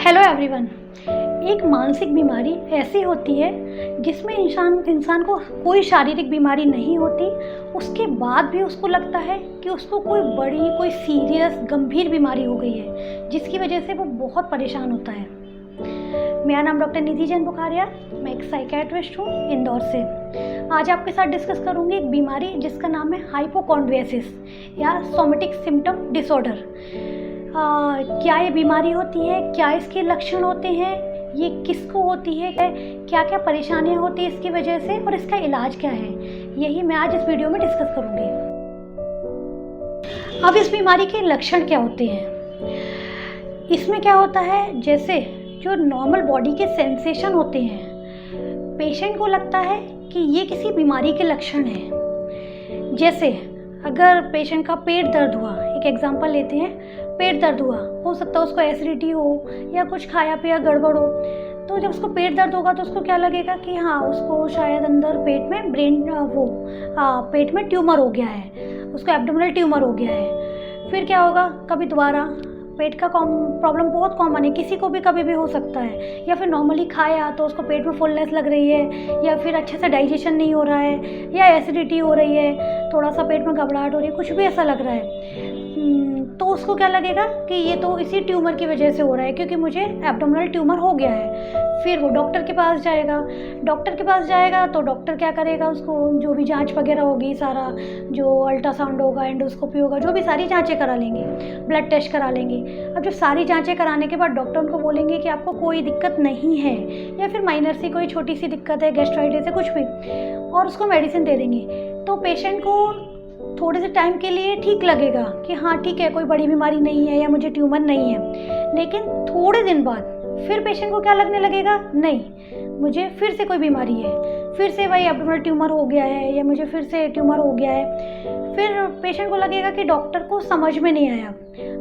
Hello everyone. एक मानसिक बीमारी ऐसी होती है जिसमें इंसान को कोई शारीरिक बीमारी नहीं होती, उसके बाद भी उसको लगता है कि उसको कोई सीरियस गंभीर बीमारी हो गई है, जिसकी वजह से वो बहुत परेशान होता है। मेरा नाम डॉक्टर निधि जैन बुखारिया, मैं एक साइकेट्रिस्ट हूँ इंदौर से। आज आपके साथ डिस्कस करूँगी एक बीमारी जिसका नाम है हाइपोकॉन्ड्रियासिस या सोमेटिक सिम्पटम डिसऑर्डर। क्या ये बीमारी होती है, क्या इसके लक्षण होते हैं, ये किसको होती है, क्या क्या परेशानियां होती हैं इसकी वजह से और इसका इलाज क्या है, यही मैं आज इस वीडियो में डिस्कस करूंगी। अब इस बीमारी के लक्षण क्या होते हैं। इसमें क्या होता है, जैसे जो नॉर्मल बॉडी के सेंसेशन होते हैं, पेशेंट को लगता है कि ये किसी बीमारी के लक्षण हैं। जैसे अगर पेशेंट का पेट दर्द हुआ, एक एग्जांपल लेते हैं, पेट दर्द हुआ, हो सकता है उसको एसिडिटी हो या कुछ खाया पिया गड़बड़ हो, तो जब उसको पेट दर्द होगा तो उसको क्या लगेगा कि हाँ, उसको शायद अंदर पेट में पेट में ट्यूमर हो गया है, उसको एब्डोमिनल ट्यूमर हो गया है। फिर क्या होगा, कभी दोबारा पेट का प्रॉब्लम बहुत कॉमन है, किसी को भी कभी भी हो सकता है, या फिर नॉर्मली खाया तो उसको पेट में फुलनेस लग रही है, या फिर अच्छे से डाइजेशन नहीं हो रहा है, या एसिडिटी हो रही है, थोड़ा सा पेट में घबराहट हो रही है, कुछ भी ऐसा लग रहा है, तो उसको क्या लगेगा कि ये तो इसी ट्यूमर की वजह से हो रहा है, क्योंकि मुझे एब्डोमिनल ट्यूमर हो गया है। फिर वो डॉक्टर के पास जाएगा तो डॉक्टर क्या करेगा, उसको जो भी जांच वगैरह होगी, सारा जो अल्ट्रासाउंड होगा, एंडोस्कोपी होगा, जो भी सारी जांचें करा लेंगे, ब्लड टेस्ट करा लेंगे। अब जब सारी जांचें कराने के बाद डॉक्टर उनको बोलेंगे कि आपको कोई दिक्कत नहीं है, या फिर माइनर सी कोई छोटी सी दिक्कत है, गैस्ट्राइटिस है, कुछ भी, और उसको मेडिसिन दे देंगे, तो पेशेंट को थोड़े से टाइम के लिए ठीक लगेगा कि हाँ ठीक है, कोई बड़ी बीमारी नहीं है या मुझे ट्यूमर नहीं है। लेकिन थोड़े दिन बाद फिर पेशेंट को क्या लगने लगेगा, नहीं, मुझे फिर से कोई बीमारी है, फिर से वही एब्डोमिनल ट्यूमर हो गया है, या मुझे फिर से ट्यूमर हो गया है। फिर पेशेंट को लगेगा कि डॉक्टर को समझ में नहीं आया,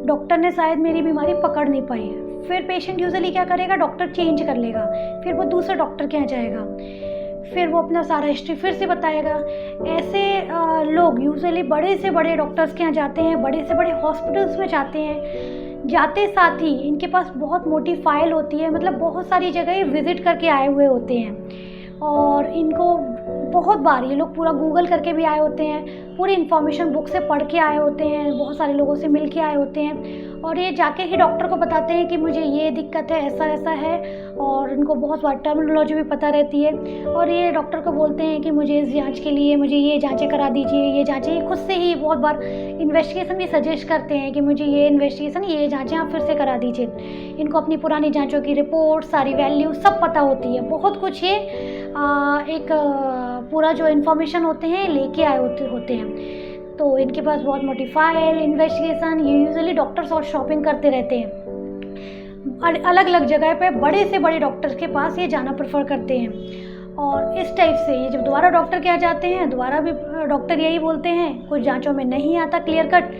डॉक्टर ने शायद मेरी बीमारी पकड़ नहीं पाई। फिर पेशेंट यूजुअली क्या करेगा, डॉक्टर चेंज कर लेगा, फिर वो दूसरे डॉक्टर के यहाँ जाएगा, फिर वो अपना सारा हिस्ट्री फिर से बताएगा। ऐसे लोग यूजुअली बड़े से बड़े डॉक्टर्स के यहाँ जाते हैं, बड़े से बड़े हॉस्पिटल्स में जाते हैं, जाते साथ ही इनके पास बहुत मोटी फाइल होती है, मतलब बहुत सारी जगह विज़िट करके आए हुए होते हैं, और इनको बहुत बार ये लोग पूरा गूगल करके भी आए होते हैं, पूरी इन्फॉर्मेशन बुक से पढ़ के आए होते हैं, बहुत सारे लोगों से मिल के आए होते हैं, और ये जाके ही डॉक्टर को बताते हैं कि मुझे ये दिक्कत है, ऐसा ऐसा है, और इनको बहुत बार टर्मिनोलॉजी भी पता रहती है, और ये डॉक्टर को बोलते हैं कि मुझे इस जांच के लिए मुझे ये जांचें करा दीजिए, ये जांचें, ये खुद से ही बहुत बार इन्वेस्टिगेशन भी सजेस्ट करते हैं कि मुझे ये इन्वेस्टिगेशन, ये जांचें आप फिर से करा दीजिए। इनको अपनी पुरानी जांचों की रिपोर्ट, सारी वैल्यू सब पता होती है, बहुत कुछ ये एक पूरा जो इन्फॉर्मेशन होते हैं लेके आए होते हैं। तो इनके पास बहुत मोटी फाइल, इन्वेस्टिगेशन, ये यूजुअली डॉक्टर्स और शॉपिंग करते रहते हैं, अलग अलग जगह पे बड़े से बड़े डॉक्टर्स के पास ये जाना प्रेफर करते हैं। और इस टाइप से ये जब दोबारा डॉक्टर के यहाँ जाते हैं, दोबारा भी डॉक्टर यही बोलते हैं, कुछ जांचों में नहीं आता क्लियर कट,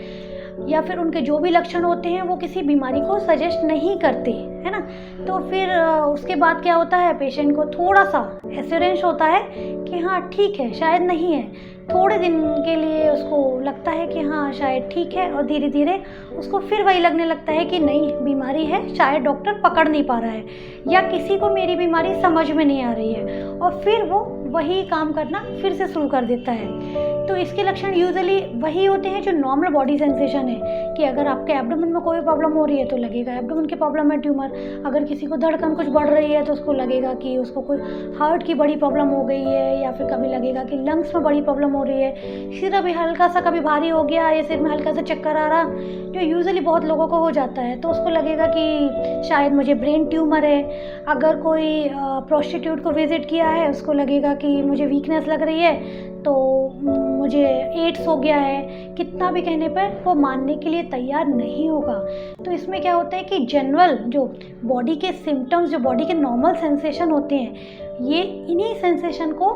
या फिर उनके जो भी लक्षण होते हैं वो किसी बीमारी को सजेस्ट नहीं करते, है ना। तो फिर उसके बाद क्या होता है, पेशेंट को थोड़ा सा एश्योरेंस होता है कि हाँ ठीक है, शायद नहीं है, थोड़े दिन के लिए उसको लगता है कि हाँ शायद ठीक है, और धीरे धीरे उसको फिर वही लगने लगता है कि नहीं, बीमारी है, शायद डॉक्टर पकड़ नहीं पा रहा है, या किसी को मेरी बीमारी समझ में नहीं आ रही है, और फिर वो वही काम करना फिर से शुरू कर देता है। तो इसके लक्षण यूजुअली वही होते हैं जो नॉर्मल बॉडी सेंसेशन है, कि अगर आपके एब्डोमेन में कोई प्रॉब्लम हो रही है तो लगेगा एब्डोमेन की प्रॉब्लम है, ट्यूमर। अगर किसी को धड़कन कुछ बढ़ रही है तो उसको लगेगा कि उसको कोई हार्ट की बड़ी प्रॉब्लम हो गई है, या फिर कभी लगेगा कि लंग्स में बड़ी प्रॉब्लम हो रही है, सिर अभी हल्का सा कभी भारी हो गया, या सिर में हल्का सा चक्कर आ रहा, जो यूजुअली बहुत लोगों को हो जाता है, तो उसको लगेगा कि शायद मुझे ब्रेन ट्यूमर है। अगर कोई प्रोस्टिट्यूट को विजिट किया है, उसको लगेगा कि मुझे वीकनेस लग रही है, तो मुझे एड्स हो गया है, कितना भी कहने पर वो मानने के लिए तैयार नहीं होगा। तो इसमें क्या होता है कि जनरल जो बॉडी के सिम्टम्स, जो बॉडी के नॉर्मल सेंसेशन होते हैं, ये इन्हीं सेंसेशन को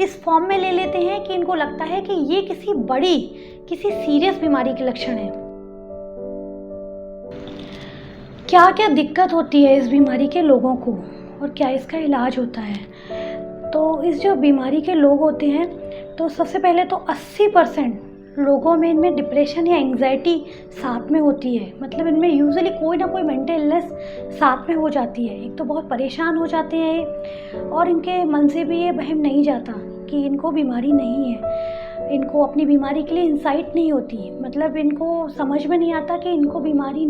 इस फॉर्म में ले लेते हैं कि इनको लगता है कि ये किसी सीरियस बीमारी के लक्षण है। क्या क्या दिक्कत होती है इस बीमारी के लोगों को, और क्या इसका इलाज होता है। तो इस जो बीमारी के लोग होते हैं, तो सबसे पहले तो 80% लोगों में इनमें डिप्रेशन या एंग्जाइटी साथ में होती है, मतलब इनमें यूजुअली कोई ना कोई मेंटल इलनेस साथ में हो जाती है। एक तो बहुत परेशान हो जाते हैं ये, और इनके मन से भी ये वहम नहीं जाता कि इनको बीमारी नहीं है। इनको अपनी बीमारी के लिए इंसाइट नहीं होती, मतलब इनको समझ में नहीं आता कि इनको बीमारी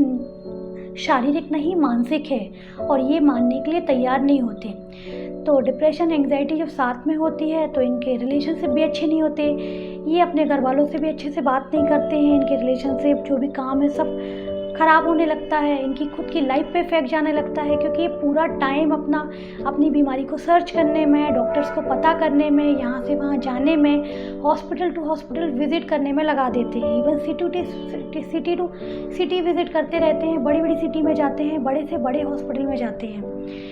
शारीरिक नहीं मानसिक है, और ये मानने के लिए तैयार नहीं होते। तो डिप्रेशन एंग्जाइटी जब साथ में होती है तो इनके रिलेशनशिप भी अच्छे नहीं होते, ये अपने घर वालों से भी अच्छे से बात नहीं करते हैं, इनके रिलेशनशिप जो भी काम है सब ख़राब होने लगता है, इनकी खुद की लाइफ पे इफेक्ट जाने लगता है, क्योंकि ये पूरा टाइम अपनी बीमारी को सर्च करने में, डॉक्टर्स को पता करने में, यहाँ से वहाँ जाने में, हॉस्पिटल टू हॉस्पिटल विज़िट करने में लगा देते हैं। Even city to city visit करते रहते हैं, बड़ी बड़ी सिटी में जाते हैं, बड़े से बड़े हॉस्पिटल में जाते हैं।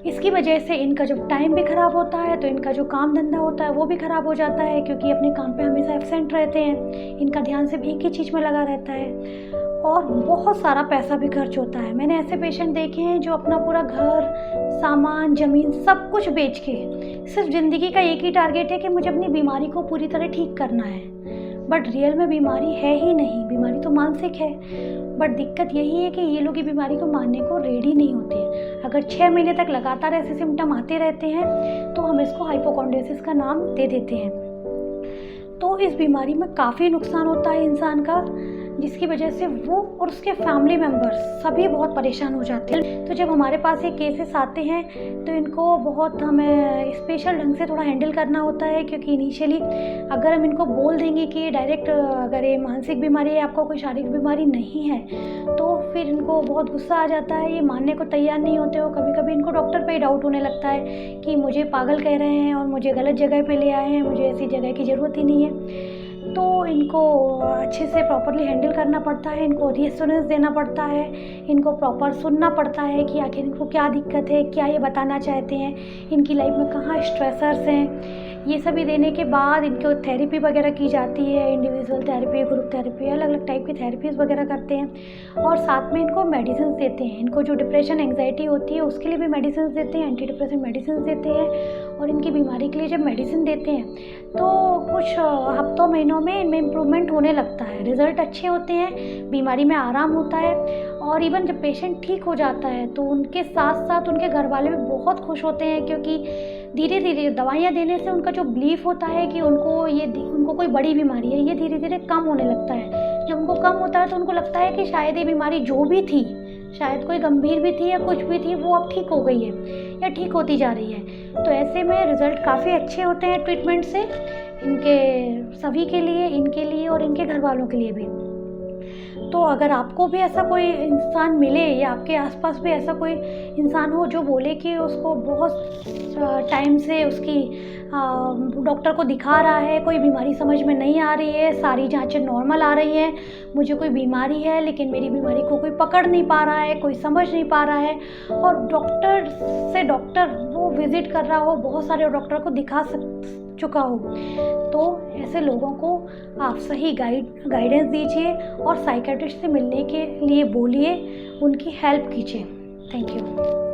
इसकी वजह से इनका जब टाइम भी ख़राब होता है तो इनका जो काम धंधा होता है वो भी ख़राब हो जाता है, क्योंकि अपने काम पे हमेशा एब्सेंट रहते हैं, इनका ध्यान सिर्फ एक ही चीज़ में लगा रहता है, और बहुत सारा पैसा भी खर्च होता है। मैंने ऐसे पेशेंट देखे हैं जो अपना पूरा घर, सामान, ज़मीन सब कुछ बेच के सिर्फ ज़िंदगी का एक ही टारगेट है कि मुझे अपनी बीमारी को पूरी तरह ठीक करना है, बट रियल में बीमारी है ही नहीं, बीमारी तो मानसिक है। बट दिक्कत यही है कि ये लोग ये बीमारी को मानने को रेडी नहीं होते हैं। अगर 6 महीने तक लगातार ऐसे सिम्टम आते रहते हैं तो हम इसको हाइपोकॉन्ड्रियोसिस का नाम दे देते हैं। तो इस बीमारी में काफ़ी नुकसान होता है इंसान का, जिसकी वजह से वो और उसके फैमिली मेम्बर्स सभी बहुत परेशान हो जाते हैं। तो जब हमारे पास ये केसेस आते हैं तो इनको बहुत हमें स्पेशल ढंग से थोड़ा हैंडल करना होता है, क्योंकि इनिशियली अगर हम इनको बोल देंगे कि डायरेक्ट अगर ये मानसिक बीमारी है, आपका कोई शारीरिक बीमारी नहीं है, तो फिर इनको बहुत गुस्सा आ जाता है, ये मानने को तैयार नहीं होते हो। कभी कभी इनको डॉक्टर पे ही डाउट होने लगता है कि मुझे पागल कह रहे हैं और मुझे गलत जगह पे ले आए हैं, मुझे ऐसी जगह की ज़रूरत ही नहीं है। तो इनको अच्छे से प्रॉपरली हैंडल करना पड़ता है, इनको रीएश्योरेंस देना पड़ता है, इनको प्रॉपर सुनना पड़ता है कि आखिर इनको क्या दिक्कत है, क्या ये बताना चाहते हैं, इनकी लाइफ में कहाँ स्ट्रेसर्स हैं। ये सभी देने के बाद इनको थेरेपी वगैरह की जाती है, इंडिविजुअल थेरेपी, ग्रुप थेरेपी, अलग अलग टाइप की थेरेपीज़ वगैरह करते हैं, और साथ में इनको मेडिसिन देते हैं। इनको जो डिप्रेशन एंग्जाइटी होती है उसके लिए भी मेडिसिन देते हैं, एंटी डिप्रेशन मेडिसिन देते हैं, और इनकी बीमारी के लिए जब मेडिसिन देते हैं तो कुछ हफ्तों महीनों में इनमें इम्प्रूवमेंट होने लगता है, रिज़ल्ट अच्छे होते हैं, बीमारी में आराम होता है। और इवन जब पेशेंट ठीक हो जाता है तो उनके साथ साथ उनके घर वाले भी बहुत खुश होते हैं, क्योंकि धीरे धीरे दवाइयाँ देने से उनका जो बिलीफ होता है कि उनको कोई बड़ी बीमारी है, ये धीरे धीरे कम होने लगता है। जब उनको कम होता है तो उनको लगता है कि शायद ये बीमारी जो भी थी, शायद कोई गंभीर भी थी या कुछ भी थी, वो अब ठीक हो गई है या ठीक होती जा रही है। तो ऐसे में रिज़ल्ट काफ़ी अच्छे होते हैं ट्रीटमेंट से, इनके सभी के लिए, इनके लिए और इनके घर वालों के लिए भी। तो अगर आपको भी ऐसा कोई इंसान मिले या आपके आसपास भी ऐसा कोई इंसान हो जो बोले कि उसको बहुत टाइम से उसकी डॉक्टर को दिखा रहा है, कोई बीमारी समझ में नहीं आ रही है, सारी जांचें नॉर्मल आ रही हैं, मुझे कोई बीमारी है लेकिन मेरी बीमारी को कोई पकड़ नहीं पा रहा है, कोई समझ नहीं पा रहा है, और डॉक्टर से डॉक्टर वो विज़िट कर रहा हो, बहुत सारे डॉक्टर को दिखा चुका हो, तो ऐसे लोगों को आप सही गाइडेंस दीजिए और साइकियाट्रिस्ट से मिलने के लिए बोलिए, उनकी हेल्प कीजिए। Thank you.